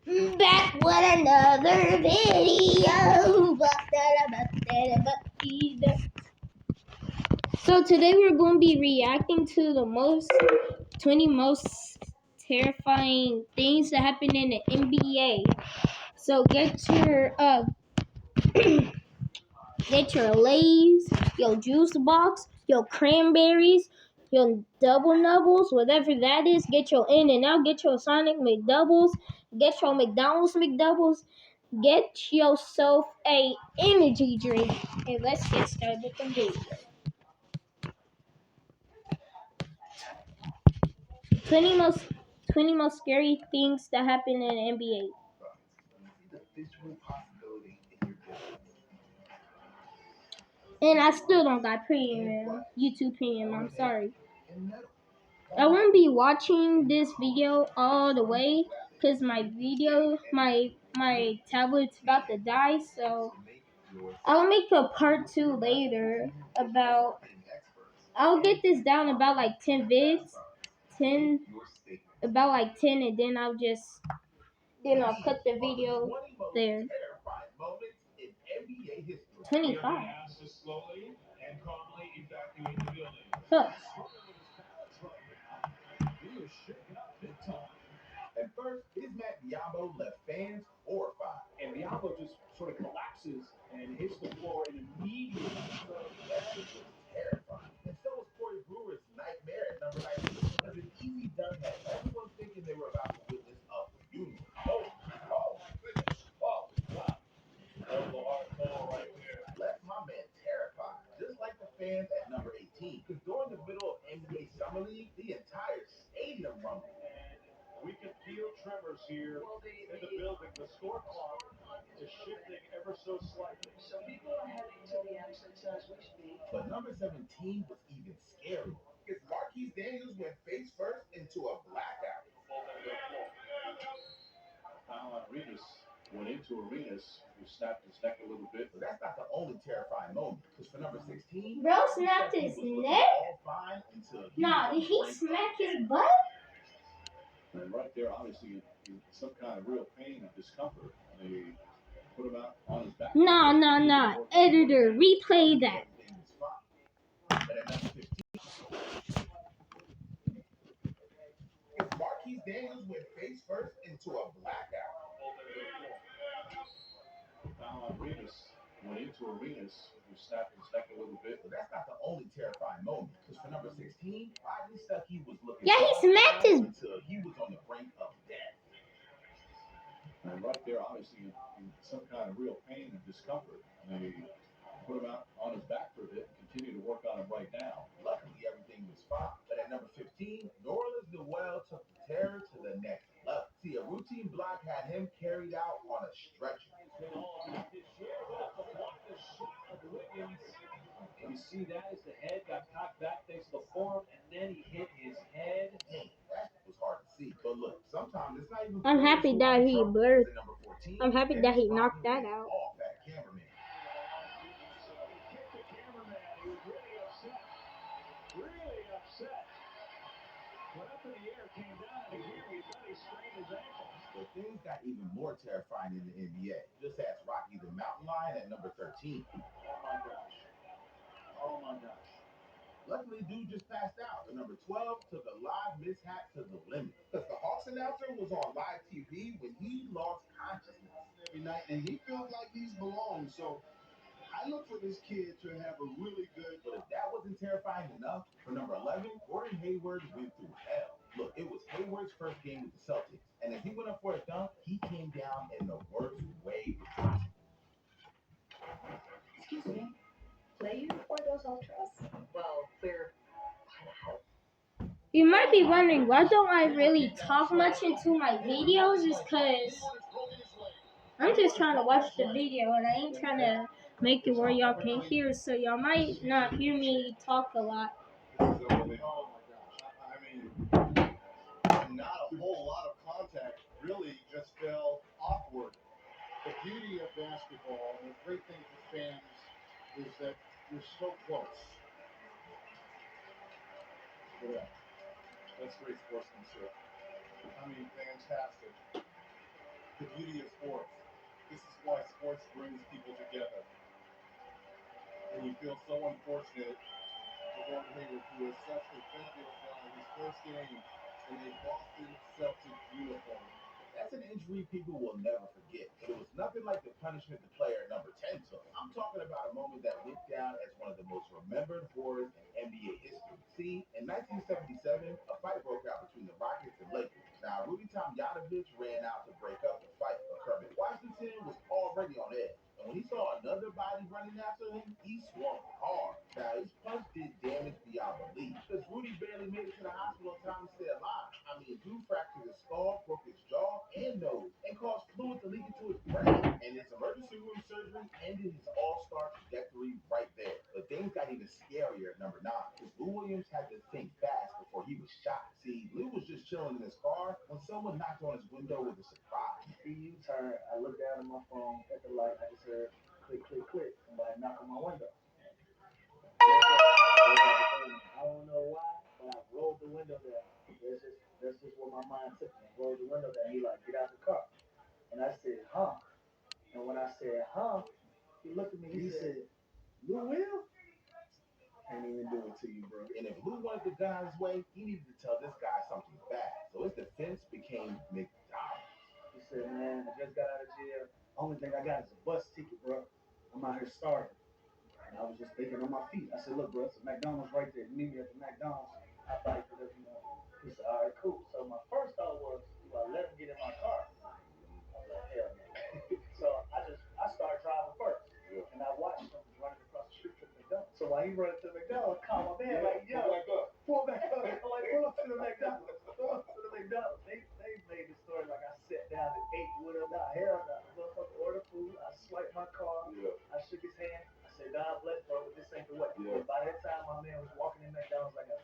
Back with another video. So today we're going to be reacting to the 20 most terrifying things that happen in the NBA. So get your get your Lay's, your juice box, your cranberries, your double nubbles, whatever that is. Get your In-N-Out, get your Sonic McDoubles, get your McDonald's McDoubles. Get yourself a energy drink, and let's get started with the video. 20 most 20 most scary things that happen in the NBA. And I still don't got premium, YouTube premium. I'm sorry. I won't be watching this video all the way because my tablet's about to die. So I'll make a part 2 later about. I'll get this down about like 10 vids, 10 about like 10, and then I'll cut the video there. 25. Huh. At first, his Matt Diablo left fans horrified. And Diablo just sort of collapses and hits the floor and immediately that was terrifying. And so was Corey Brewer's nightmare at number 19. Because an easy dunk had everyone thinking they were about to witness a funeral. Oh, goodness. Oh, wow. That was a hard call right there. Left my man terrified, just like the fans at number 18. Because during the middle of NBA Summer League, the entire stadium rumbled. We can feel tremors here in the building. The score clock is shifting ever so slightly. So people are heading to the exits as we speak. But number 17 was even scarier. Because Marquise Daniels went face first into a blackout. Kyle Arenas went into Arenas, who snapped his neck a little bit. But that's not the only terrifying moment. Because for number 16, Bro snapped his neck? Nah, did he smack his butt? And right there, obviously, in some kind of real pain and discomfort. They put him out on his back. No. Editor, replay that. Marquise Daniels went face first into a blackout. Arenas went into Arenas, who snapped his neck a little bit. But that's not the only terrifying moment. Because for number 16, Rodney Stuckey was looking. Yeah, he smacked his. Until he was on the brink of death. And right there, obviously, in some kind of real pain and discomfort. They put him out on his back for a bit and continue to work on him right now. Luckily, everything was fine. But at number 15, Nerlens Noel took the terror to the next level. See, a routine block had him carried out on a stretcher. You see that as the head got cocked back thanks to the forearm, and then he hit his head. Dang, that was hard to see. But look, sometimes it's not even. I'm happy that he blurred. I'm happy that he knocked that out. Really upset. Went up in the air, came down, and again, we thought he sprained his ankle. But things got even more terrifying in the NBA. Just ask Rocky the Mountain Lion at number 13. Oh my gosh. Luckily, dude just passed out. The number 12 took a live mishap to the limit. Because the Hawks announcer was on live TV when he lost consciousness every night, and he feels like he's belonged. So I look for this kid to have a really good. But if that wasn't terrifying enough, for number 11, Gordon Hayward went through hell. Look, it was Hayward's first game with the Celtics, and as he went up for a dunk, he came down in the worst way possible. Excuse me. Play you for those ultras? Well, we're kind of help. You might be wondering why don't I really talk much into my videos? Is because I'm just trying to watch the video and I ain't trying to make it where y'all can hear, so y'all might not hear me talk a lot. Oh my gosh. I mean, not a whole lot of contact, really just fell awkward. The beauty of basketball, the great thing for fans, is that you're so close. Look at that. That's great sportsmanship. I mean, fantastic. beauty of sports. This is why sports brings people together. And we feel so unfortunate for Gordon Hayward, who is set to Philadelphia fly his first game in a Boston Celtics uniform. That's an injury people will never forget, but it was nothing like the punishment the player number 10 took. I'm talking about a moment that went down as one of the most remembered horrors in NBA history. See, in 1977, a fight broke out between the Rockets and Lakers. Now, Rudy Tomjanovich ran out to break up the fight, but Kermit Washington was already on edge. And when he saw another body running after him, he swung hard. Now, his punch did damage beyond belief, because Rudy barely made it to the hospital in time to stay alive. I mean, dude fractured his skull, broke his jaw and nose, and caused fluid to leak into his brain. And his emergency room surgery ended his all-star trajectory right there. But things got even scarier at number 9, because Lou Williams had to think fast before he was shot. See, Lou was just chilling in his car when someone knocked on his window with a surprise. See U-turn, I looked down at my phone at the light, I just heard click, click, click, somebody knock on my window. I don't know why, but I rolled the window down. That's just what my mind took me. I rolled the window down. He like, get out the car. And I said, huh? And when I said, huh, he looked at me, he said, Lou Will? Can't even do it to you, bro. And if Lou wanted the guy his way, he needed to tell this guy something bad. So his defense became McDonald's. He said, man, I just got out of jail. Only thing I got is a bus ticket, bro. I'm out here starving. And I was just thinking on my feet. I said, look, bro, it's a McDonald's right there. You meet me at the McDonald's. I'll buy you whatever you want. He said, all right, cool. So my first thought was, do I let him get in my car? I was like, hell no. So I started driving first. Yeah. And I watched him running across the street to the McDonald's. So while he running to the McDonald's, I called my man, like, yo, pull back up. I'm like, pull up to the McDonald's. Pull up to the McDonald's. They made the story like I sat down and ate with him. Nah, hell no. Motherfucker ordered food. I swiped my car. Yeah. I shook his hand. I said, God bless, bro, but this ain't the way. Yeah. By that time, my man was walking in McDonald's like a...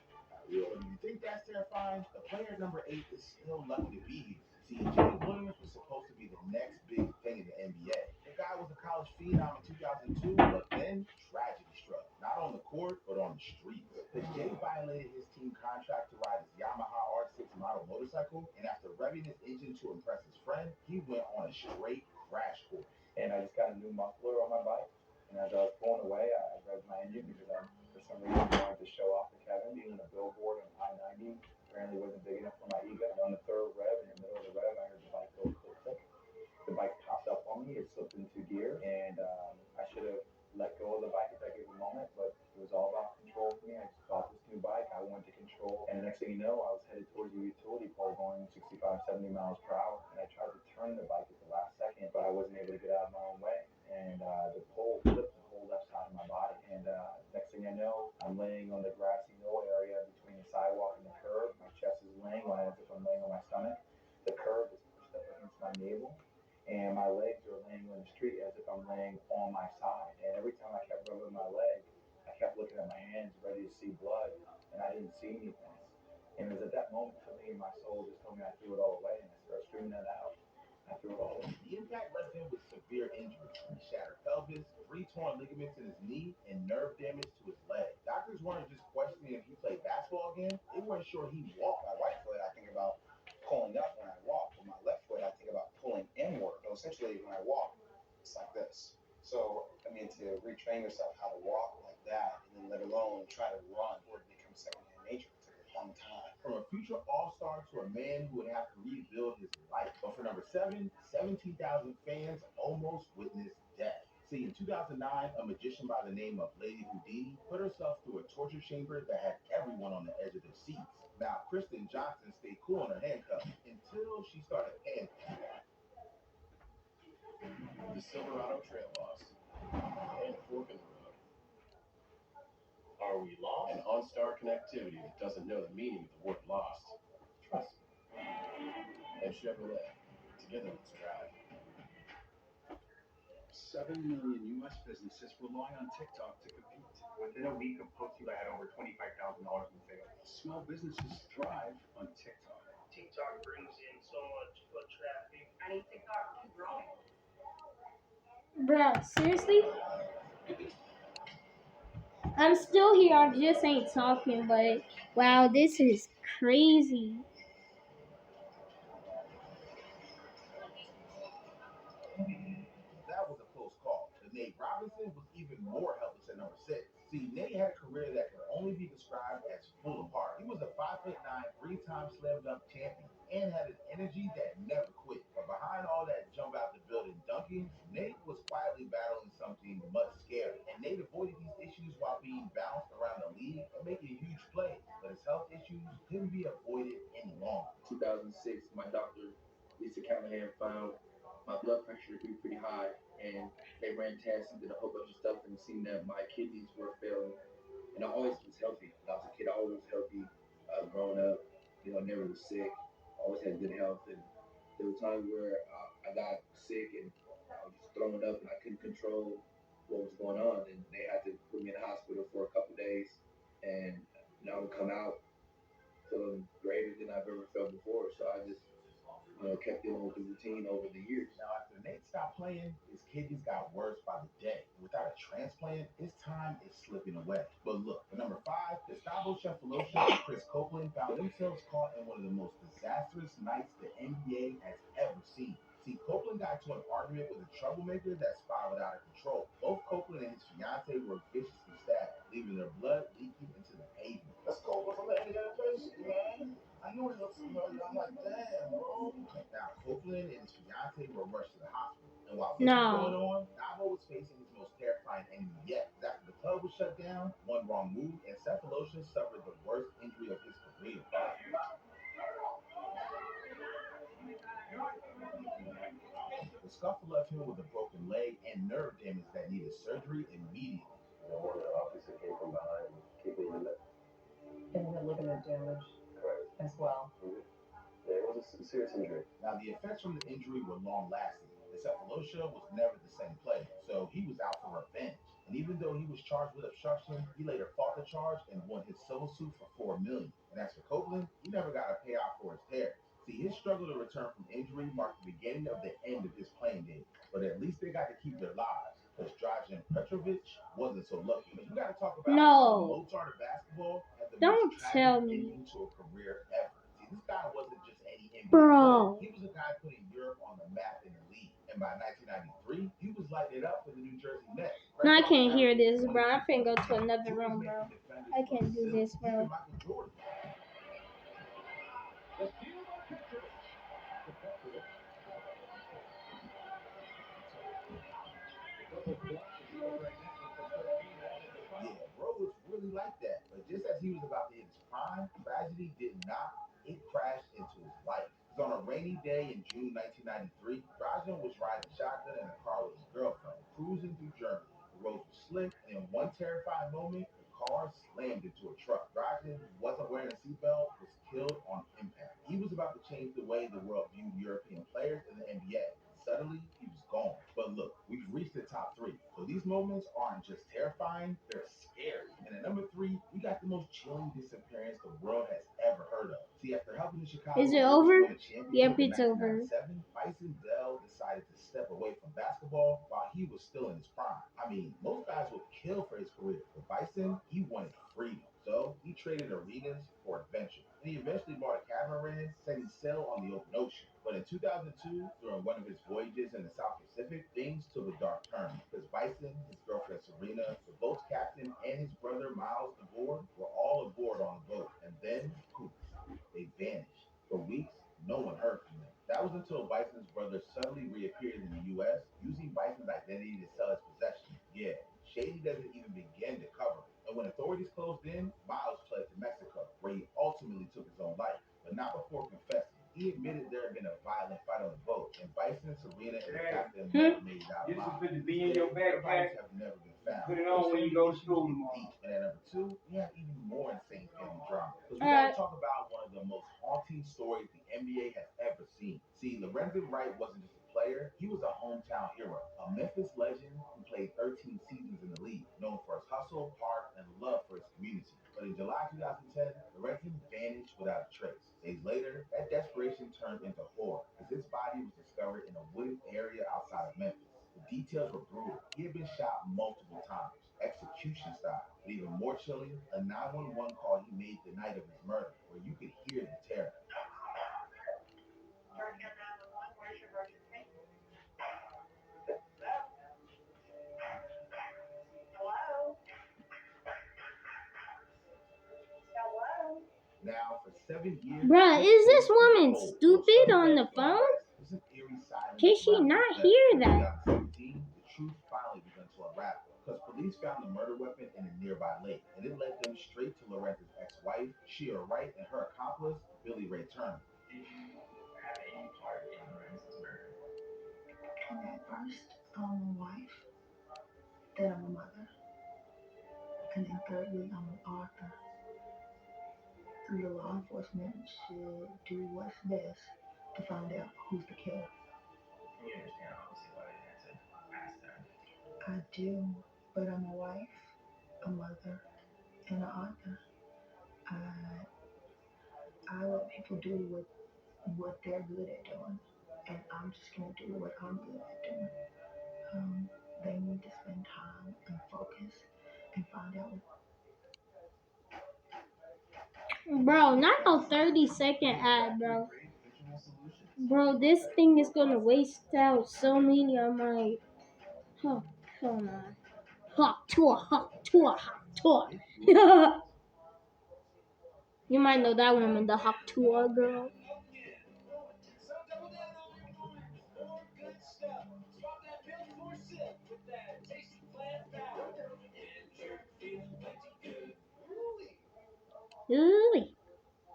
Yeah. You think that's terrifying? The player number 8 is still lucky to be here. See, Jimmy Williams was supposed to be the next big thing in the NBA. The guy was a college phenom in 2002, but then tragedy struck. Not on the court, but on the streets. The Jay violated his team contract to ride his Yamaha R6 model motorcycle, and after revving his engine to impress his friend, he went on a straight crash course. And I just got a new muffler on my bike. And as I was pulling away, I revved my engine because I, for some reason, wanted to show off to Kevin. Being on a billboard on I-90 apparently wasn't big enough for my ego. And on the third rev, in the middle of the rev, I heard the bike go click, click. The bike popped up on me. It slipped into gear. And I should have let go of the bike at that given moment, but it was all about control for me. I just bought this new bike. I wanted to control. And the next thing you know, I was headed towards the utility pole going 65, 70 miles per hour. And I tried to turn the bike at the last second, but I wasn't able to get out of my own way. And the pole flipped the whole left side of my body. And next thing I know, I'm laying on the grassy knoll area between the sidewalk and the curb. My chest is laying as if I'm laying on my stomach. The curb is pushed up against my navel. And my legs are laying on the street as if I'm laying on my side. And every time I kept rubbing my leg, I kept looking at my hands ready to see blood, and I didn't see anything. And it was at that moment for me, my soul just told me I threw it all away, and I started screaming that out. I threw it all away. The impact left him with severe injuries. He shattered pelvis, 3 torn ligaments in his knee, and nerve damage to his leg. Doctors weren't just questioning if he played basketball again, they weren't sure he walked. My right foot, I think about pulling up when I walk. With my left foot, I think about pulling inward. So essentially, when I walk, it's like this. So, I mean, to retrain yourself how to walk like that, and then let alone try to run, or it becomes secondhand nature. It took a long time. From a future all-star to a man who would have to rebuild his life. But for number 7, 17,000 fans almost witnessed death. See, in 2009, a magician by the name of Lady Houdini put herself through a torture chamber that had everyone on the edge of their seats. Now, Kristen Johnson stayed cool on her handcuffs until she started panicking. The Silverado Trail lost, and a fork in the road. Are we lost? An OnStar connectivity that doesn't know the meaning of the word lost. Trust me. And Chevrolet. Together, let's drive. 7 million U.S. businesses rely on TikTok to compete. Within a week of posting, I had over $25,000 in sales. Small businesses thrive on TikTok. TikTok brings in so much foot traffic. I need TikTok to keep growing. Bro, seriously? I'm still here. I just ain't talking, but wow, this is crazy. Callahan found my blood pressure to be pretty high, and they ran tests and did a whole bunch of stuff and seen that my kidneys were failing. And I always was healthy. When I was a kid, I always was healthy. Growing up, never was sick. Always had good health. And there were times where I got sick and I was just throwing up and I couldn't control what was going on. And they had to put me in the hospital for a couple of days. And I would come out feeling greater than I've ever felt before. So I just, kept dealing with the routine over the years. Now, after Nate stopped playing, his kidneys got worse by the day. And without a transplant, his time is slipping away. But look, for number 5, Gustavo Cephalosha and Chris Copeland found themselves caught in one of the most disastrous nights the NBA has ever seen. See, Copeland got into an argument with a troublemaker that spiraled out of control. Both Copeland and his fiance were viciously stabbed, leaving their blood leaking into the pavement. Let's go for the Indiana Pacers, man. I knew he looked familiar. I'm like, damn, bro. Now, Copeland and his fiance were rushed to the hospital. And while this was going on, Davo was facing his most terrifying enemy yet. After the club was shut down, one wrong move, and Cephalosha suffered the worst injury of his career. The scuffle left him with a broken leg and nerve damage that needed surgery immediately. One of the officers came from behind, keeping the lip. And the ligament damage as well. Yeah, it was a serious injury. Now, the effects from the injury were long-lasting. The Cephalosha was never the same player, so he was out for revenge. And even though he was charged with obstruction, he later fought the charge and won his civil suit for $4 million. And as for Copeland, he never got a payout for his tears. See, his struggle to return from injury marked the beginning of the end of his playing days. But at least they got to keep their lives, because Dragan Petrovic wasn't so lucky. But you got to talk about Mozart of basketball had the most tragic ending to a career ever. See, this guy wasn't just any NBA player. He was a guy putting Europe on the map in the league. And by 1993, he was lighting it up for the New Jersey Nets. No, I can't hear this, bro. I finna go to another room, bro. I can't do this, bro. Yeah, bro was really like that. But just as he was about to hit his prime, tragedy did not. It crashed into his life. Because on a rainy day in June 1993, Dragan was riding shotgun in a car with his girlfriend, cruising through Germany. The roads were slick, and in one terrifying moment, the car slammed into a truck. Dragan, who wasn't wearing a seatbelt, was killed on impact. He was about to change the way the world viewed European players in the NBA. Suddenly, he was gone. But look, we've reached the top 3. So these moments aren't just terrifying, they're scary. And at number 3, we got the most chilling disappearance the world has ever heard of. See, after helping the Chicago Is it over? win a championship Yep, in it's over. 1997, Bison Dell decided to step away from basketball while he was still in his prime. I mean, most guys would kill for his career, but Bison, he wanted freedom. So he traded arenas for adventure. And he eventually bought a catamaran, setting sail on the open ocean. But in 2002, during one of his voyages in the South Pacific, things took a dark turn. Because Bison, his girlfriend Serena, the boat's captain, and his brother Miles DeBoer were all aboard on the boat. And then, poof, they vanished. For weeks, no one heard from them. That was until Bison's brother suddenly reappeared in the U.S., using Bison's identity to sell his possessions. Yeah, Shady doesn't even begin to cover it. And when authorities closed in, Miles fled to Mexico, where he ultimately took his own life, but not before confessing. He admitted there had been a violent fight on the boat, and Bison, Serena, and the captain never made it out alive. This is to be in your backpack. Have never been found. Put it on when you go to school tomorrow. And at number 2, we have even more insane family drama. Because we gotta talk about one of the most haunting stories the NBA has ever seen. See, Lorenzen Wright wasn't just a player, he was a hometown hero, a Memphis legend who played 13 seasons in the league, known for his hustle, heart, and love for his community. But in July 2010, Lorenzen vanished without a trace. Days later, that desperation turned into horror, as his body was discovered in a wooded area outside of Memphis. The details were brutal. He had been shot multiple times, execution style. But even more chilling, a 911 call he made the night of his murder, where you could hear the terror. Now, for 7 years, Bruh, is this woman stupid on the phone? Can she not hear that? The truth finally began to unravel, because police found the murder weapon in a nearby lake, and it led them straight to Lorenzen's ex-wife, Shia Wright, and her accomplice, Billy Ray Turner. Did you have any part in Lorenzen First, I'm a wife, then I'm a mother, and then thirdly, I'm an author. The law enforcement should do what's best to find out who's the killer. You understand, obviously, what I had to ask that. I do, but I'm a wife, a mother, and an author. I let people do what they're good at doing, and I'm just gonna do what I'm good at doing. They need to spend time and focus and find out what. Bro, not no 30-second ad, bro. Bro, this thing is gonna waste out so many of my. Oh, come on. Hot tour. You might know that woman, the hot tour girl. Ooh.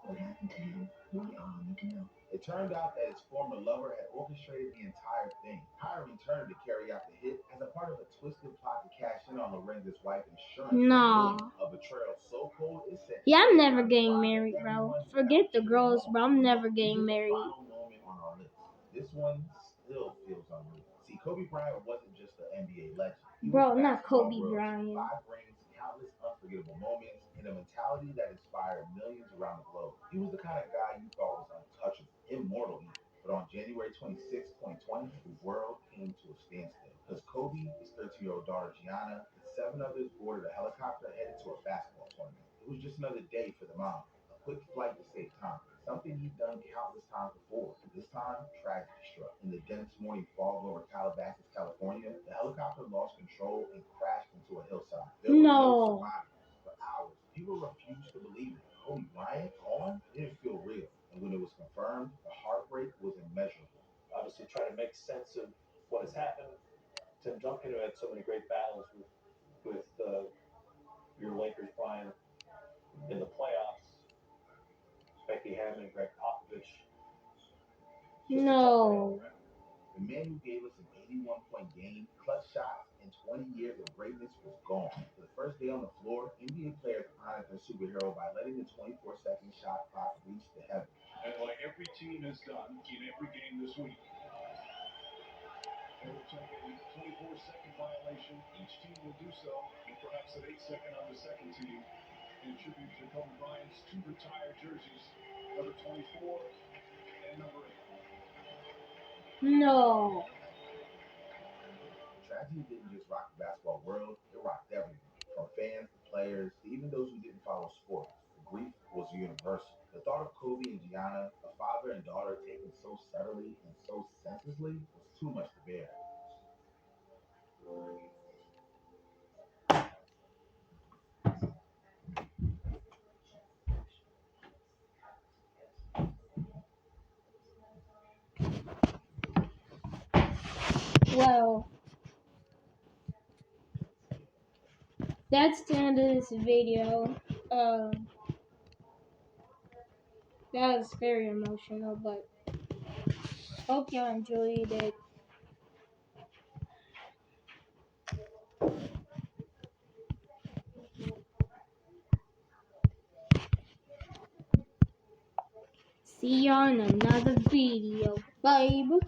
What happened to him? We all need to know. It turned out that his former lover had orchestrated the entire thing, hiring Turner to carry out the hit as a part of a twisted plot to cash in on Lorenzo's wife's insurance. No. A betrayal so cold it said. Yeah, I'm never getting married, bro. Forget the girls, bro. I'm never getting married. Final moment on our list. This one still feels unreal. See, Kobe Bryant wasn't just an NBA legend. Bro, not Kobe Bryant. 5 rings, countless unforgettable moments, and a mentality that inspired millions around the globe. He was the kind of guy you thought was untouchable, immortal even. But on January 26, 2020, the world came to a standstill. Because Kobe, his 13-year-old daughter Gianna, and 7 others boarded a helicopter headed to a basketball tournament. It was just another day for the mom. A quick flight to save time. Something he'd done countless times before. This time, tragedy struck. In the dense morning fog over Calabasas, California, the helicopter lost control and crashed into a hillside. There were no survivors. For hours, people refused to believe it. Kobe Bryant gone? It didn't feel real. And when it was confirmed, the heartbreak was immeasurable. Obviously, trying to make sense of what has happened. Tim Duncan, who had so many great battles with your Lakers, Brian, in the playoffs. Becky Hammond, Greg Popovich. No. The man who gave us an 81-point game, clutch shots, and 20 years of greatness was gone. For the first day on the floor, NBA players honored their superhero by letting the 24-second shot clock reach the heavens. And like every team has done in every game this week, they will take a 24-second violation. Each team will do so, and perhaps an 8-second on the second team. In tribute to Kobe Bryant's 2 retired jerseys, number 24 and number 8. No. Tragedy didn't just rock the basketball world, it rocked everyone. From fans to players to even those who didn't follow sports. The grief was universal. The thought of Kobe and Gianna, a father and daughter taken so subtly and so senselessly, was too much to bear. Well, that's the end of this video. That was very emotional, but hope y'all enjoyed it. See y'all in another video. Bye.